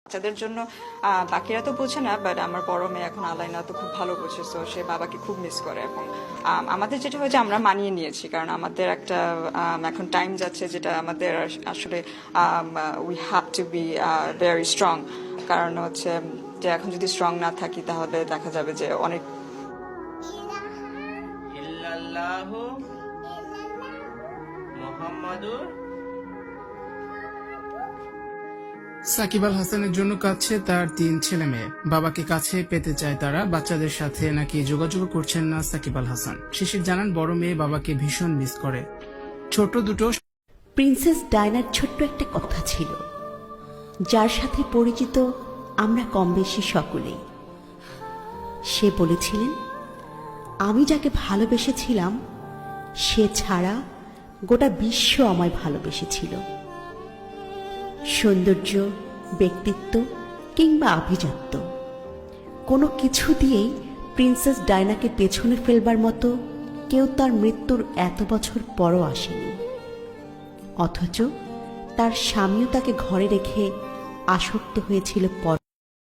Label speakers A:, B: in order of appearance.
A: বাচ্চাদের জন্য বাকিরা তো বোঝে না, বাট আমার বড় মেয়ে এখন আলাইনা তো খুব ভালো বোঝে, তো সে বাবাকে খুব মিস করে। এবং আমাদের যেটা হয়েছে আমরা মানিয়ে নিয়েছি, কারণ আমাদের একটা এখন টাইম যাচ্ছে যেটা আমাদের আসলে we have to be very strong. কারণ হচ্ছে যে এখন যদি স্ট্রং না থাকি তাহলে দেখা যাবে যে অনেক
B: ইল্লাল্লাহু মুহাম্মাদুর।
C: সাকিব আল হাসানের জন্য কাঁদছে তার 3 ছেলে মেয়ে। বাবাকে কাছে পেতে চায় তারা, বাচ্চাদের সাথে নাকি যোগাযোগ করছেন না সাকিব আল হাসান। শিশির জানান বড় মেয়ে বাবাকে ভীষণ মিস করে। ছোট দুটো
D: প্রিন্সেস ডায়নার ছোট্ট একটা কথা ছিল, যার সাথে পরিচিত আমরা কম বেশি সকলেই। সে বলেছিলেন, আমি যাকে ভালোবেসেছিলাম সে ছাড়া গোটা বিশ্ব আমায় ভালোবেসেছিল। সৌন্দর্য, ব্যক্তিত্ব কিংবা আভিজাত্য কোনো কিছু দিয়েই প্রিন্সেস ডায়নাকে পেছনে ফেলবার মতো কেউ তার মৃত্যুর এত বছর পরও আসেনি। অথচ তার স্বামীও তাকে ঘরে রেখে আসক্ত হয়েছিল